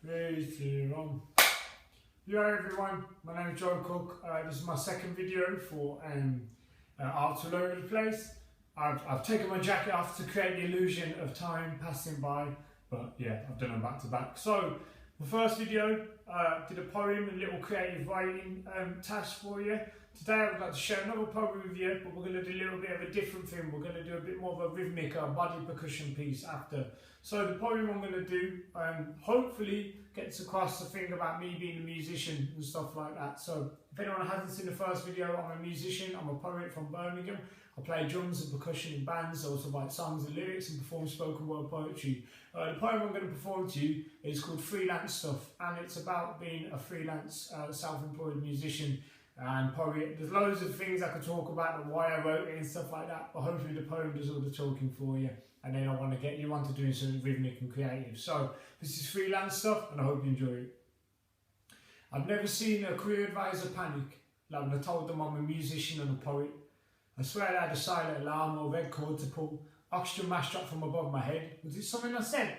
3, 2, 1. Yo everyone, my name is Joe Cook. This is my second video for Art All Over the Place. I've taken my jacket off to create the illusion of time passing by, but yeah, I've done them back to back. So, the first video, did a poem and little creative writing task for you. Today I would like to share another poem with you, but we're going to do a little bit of a different thing. We're going to do a bit more of a rhythmic body percussion piece after. So the poem I'm going to do hopefully gets across the thing about me being a musician and stuff like that. So if anyone hasn't seen the first video, I'm a musician, I'm a poet from Birmingham. I play drums and percussion in bands, I also write songs and lyrics and perform spoken word poetry. The poem I'm going to perform to you is called Freelance Stuff, and it's about being a freelance self-employed musician and poet. There's loads of things I could talk about and why I wrote it and stuff like that, but hopefully the poem does all the talking for you, and then I want to get you onto doing something rhythmic and creative. So this is Freelance Stuff, and I hope you enjoy it. I've never seen a career advisor panic like when I told them I'm a musician and a poet. I swear I had a silent alarm or red cord to pull, oxygen mask dropped from above my head. Was it something I said?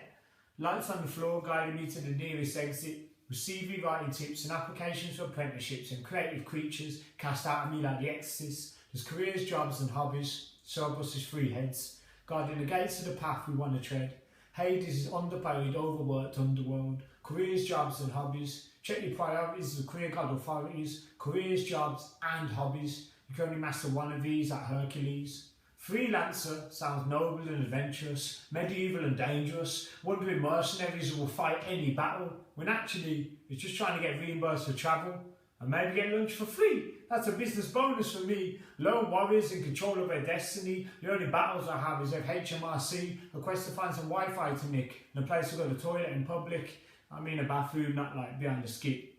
Lights on the floor guided me to the nearest exit, with CV writing tips and applications for apprenticeships and creative creatures cast out at me like the exorcist. There's careers, jobs and hobbies, Cerberus' three heads, guarding the gates of the path we want to tread. Hades is underpaid, overworked underworld. Careers, jobs and hobbies. Check your priorities, the career god authorities. Careers, jobs and hobbies. You can only master one of these like Hercules. Freelancer sounds noble and adventurous, medieval and dangerous, wandering mercenaries who will fight any battle, when actually it's just trying to get reimbursed for travel and maybe get lunch for free. That's a business bonus for me. Lone warriors in control of their destiny. The only battles I have is with HMRC, a quest to find some Wi-Fi to nick, and a place to go to the toilet in public. I mean a bathroom, not like behind a skip.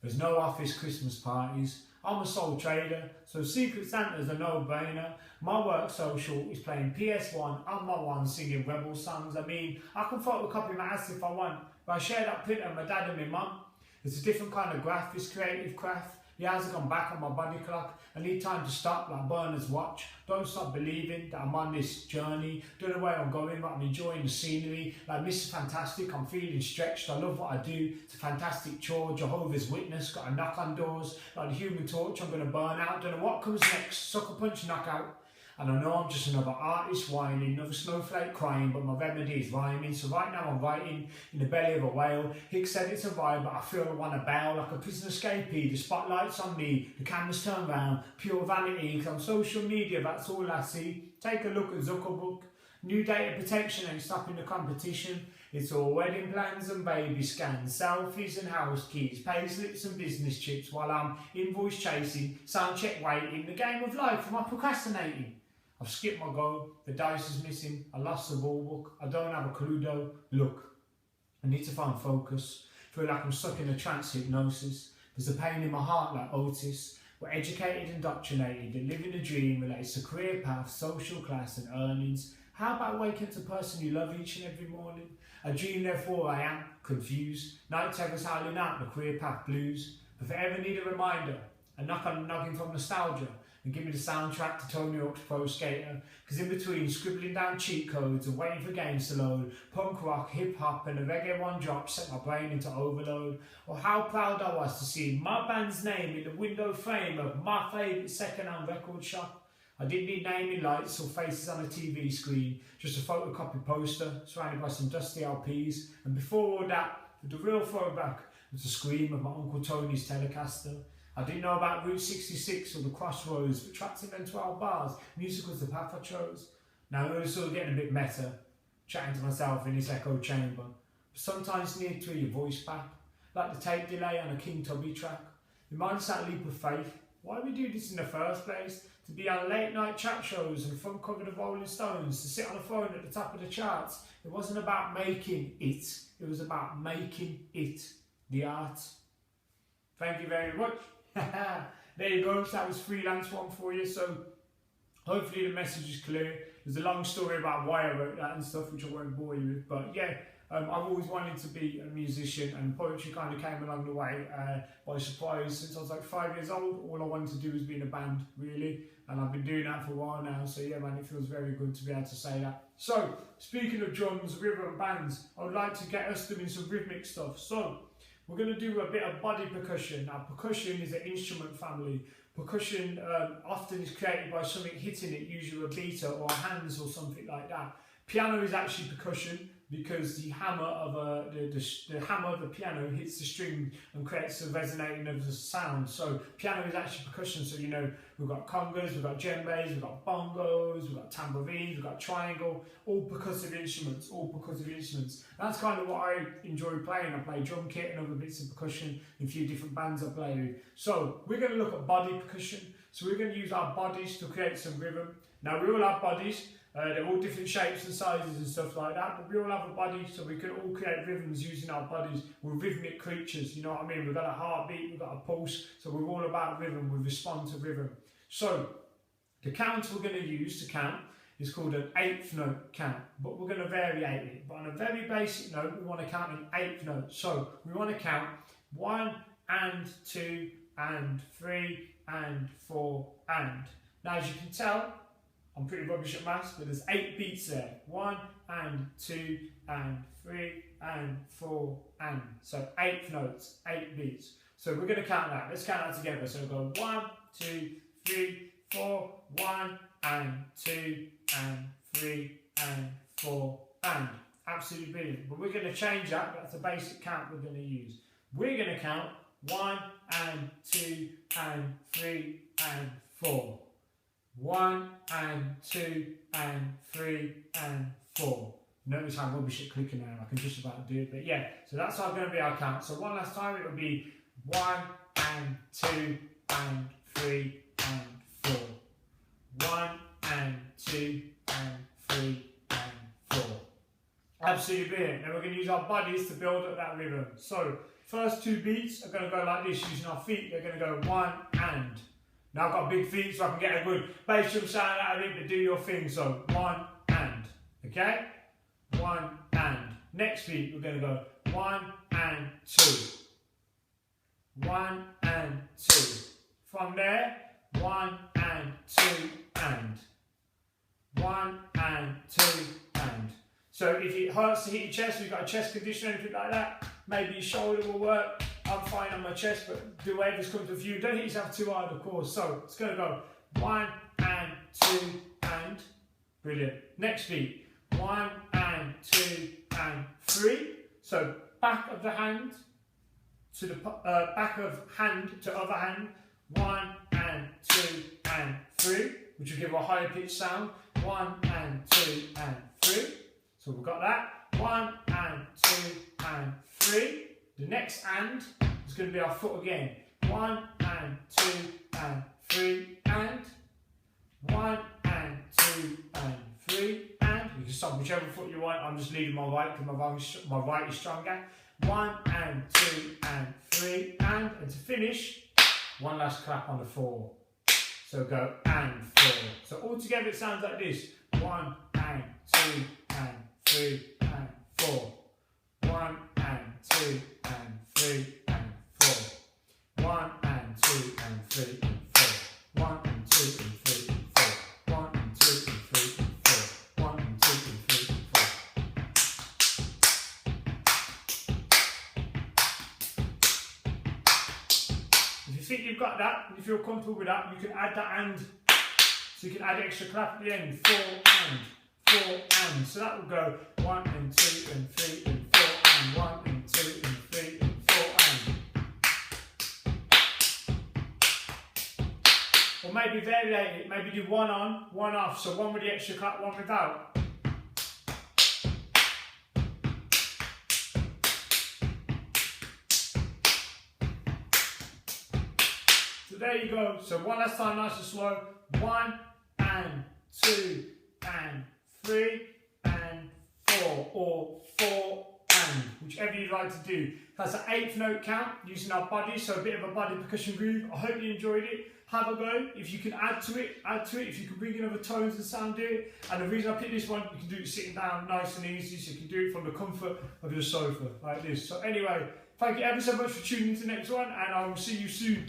There's no office Christmas parties. I'm a sole trader, so Secret Santa's a no-brainer. My work social is playing PS1 on my one singing rebel songs. I mean, I can photocopy my ass if I want, but I share that printer with my dad and my mum. It's a different kind of graph, this creative craft. The hours have gone back on my body clock. I need time to stop like Bernard's watch. Don't stop believing that I'm on this journey. Don't know where I'm going, but I'm enjoying the scenery. Like Mr. Fantastic, I'm feeling stretched. I love what I do. It's a fantastic chore. Jehovah's Witness, got a knock on doors. Like the Human Torch, I'm going to burn out. Don't know what comes next. Sucker punch, knockout. And I know I'm just another artist whining, another snowflake crying, but my remedy is rhyming. So right now I'm writing in the belly of a whale. Hicks said it's a vibe, but I feel I want to bail like a prison escapee. The spotlight's on me, the cameras turn round, pure vanity. Cause on social media, that's all I see. Take a look at Zuckerberg. New data protection ain't stopping the competition. It's all wedding plans and baby scans, selfies and house keys, payslips and business chips, while I'm invoice chasing, sound check waiting. The game of life, am I procrastinating? I've skipped my goal, the dice is missing, I lost the ball book, I don't have a clue though. Look, I need to find focus, feel like I'm stuck in a trance hypnosis. There's a pain in my heart like Otis. We're educated, indoctrinated, and living a dream relates to career path, social class and earnings. How about waking up to a person you love each and every morning? A dream, therefore I am confused. Night terrors howling out the career path blues. If I ever need a reminder, a knock on the noggin from nostalgia, and give me the soundtrack to Tony Hawk's Pro Skater. Because in between scribbling down cheat codes and waiting for games to load, punk rock, hip hop and the reggae one drop set my brain into overload. Or how proud I was to see my band's name in the window frame of my favourite second-hand record shop. I didn't need naming lights or faces on a TV screen, just a photocopied poster surrounded by some dusty LPs. And before all that, the real throwback was the scream of my Uncle Tony's Telecaster. I didn't know about Route 66 or the Crossroads, but trapped in them 12 bars, music was the path I chose. Now it was sort of getting a bit meta, chatting to myself in this echo chamber. But sometimes you need to hear your voice back, like the tape delay on a King Tubby track. Reminds that leap of faith. Why we do this in the first place? To be on late night chat shows and front cover of Rolling Stones, to sit on a phone at the top of the charts. It wasn't about making it was about making it, the art. Thank you very much. There you go, so that was Freelance one for you. So hopefully the message is clear. There's a long story about why I wrote that and stuff, which I won't bore you with, but yeah, I've always wanted to be a musician, and poetry kind of came along the way by surprise. Since I was like 5 years old, all I wanted to do was be in a band, really, and I've been doing that for a while now. So yeah, man, it feels very good to be able to say that. So speaking of drums, rhythm, bands, I would like to get us doing some rhythmic stuff. So we're going to do a bit of body percussion. Now, percussion is an instrument family. Percussion often is created by something hitting it, usually a beater or hands or something like that. Piano is actually percussion because the hammer of the hammer of the piano hits the string and creates the resonating of the sound. So piano is actually percussion. So you know, we've got congas, we've got djembes, we've got bongos, we've got tambourines, we've got triangle, all percussive instruments, That's kind of what I enjoy playing. I play drum kit and other bits of percussion in a few different bands I play with. So we're going to look at body percussion. So we're going to use our bodies to create some rhythm. Now we all have bodies. They're all different shapes and sizes and stuff like that, but we all have a body, so we can all create rhythms using our bodies. We're rhythmic creatures, you know what I mean? We've got a heartbeat, we've got a pulse, so we're all about rhythm, we respond to rhythm. So, the count we're going to use to count is called an eighth note count, but we're going to variate it. But on a very basic note, we want to count in eighth notes. So, we want to count 1 and 2 and 3 and 4 and. Now, as you can tell, I'm pretty rubbish at maths, but there's 8 beats there. 1 and 2 and 3 and 4 and. So 8 notes, 8 beats. So we're going to count that. Let's count that together. So we'll go 1, 2, 3, 4, 1 and 2 and 3 and 4 and. Absolutely brilliant. But we're going to change that. That's the basic count we're going to use. We're going to count 1 and 2 and 3 and 4. 1 and 2 and 3 and 4. Notice how rubbish at clicking now. I can just about do it, but yeah. So that's going to be our count. So one last time, it will be 1 and 2 and 3 and 4. 1 and 2 and 3 and 4. Absolutely brilliant. Then we're going to use our bodies to build up that rhythm. So first 2 beats are going to go like this, using our feet. They're going to go 1 and. Now I've got big feet, so I can get a good bass drum sound out of it, but do your thing. So 1 and, okay? 1 and. Next beat, we're going to go 1 and 2. 1 and 2. From there, 1 and 2 and. 1 and 2 and. So if it hurts to hit your chest, if you've got a chest condition or anything like that, maybe your shoulder will work. I'm fine on my chest, but do whatever's come to view. Don't hit yourself too hard, of course. So it's going to go 1 and 2 and. Brilliant. Next beat. 1 and 2 and 3. So back of the hand to the back of hand to other hand. 1 and 2 and 3, which will give a higher pitched sound. 1 and 2 and 3. So we've got that. 1 and 2 and 3. The next and is going to be our foot again. 1 and 2 and 3 and. 1 and 2 and 3 and. You can stop whichever foot you want. I'm just leading my right because my right is stronger. 1 and 2 and 3 and. And to finish, one last clap on the 4. So go and 4. So all together it sounds like this. 1 and 2 and 3 and 4. 1 and 2 and 3 and 4. 1 and 2 and 3 and 4. 1 and 2 and 3 and 4. 1 and 2 and 3 and 4. 1 and 2 and 3 and 4. If you think you've got that, and you feel comfortable with that, you can add that and. So you can add extra clap at the end. 4 and. 4 and. So that will go 1 and 2 and 3 and 4 and 1 and 2 and 3 and 4 and. Or maybe variate it. Maybe do 1 on, 1 off. So 1 with the extra clap, 1 without. So there you go. So one last time, nice and slow. 1 and 2 and 3 and 4, or 4 bang, whichever you'd like to do. That's an 8th note count using our body, so a bit of a body percussion groove. I hope you enjoyed it. Have a go. If you can add to it, add to it. If you can bring in other tones and sound, do it. And the reason I picked this one, you can do it sitting down nice and easy, so you can do it from the comfort of your sofa, like this. So anyway, thank you ever so much for tuning in to the next one, and I will see you soon.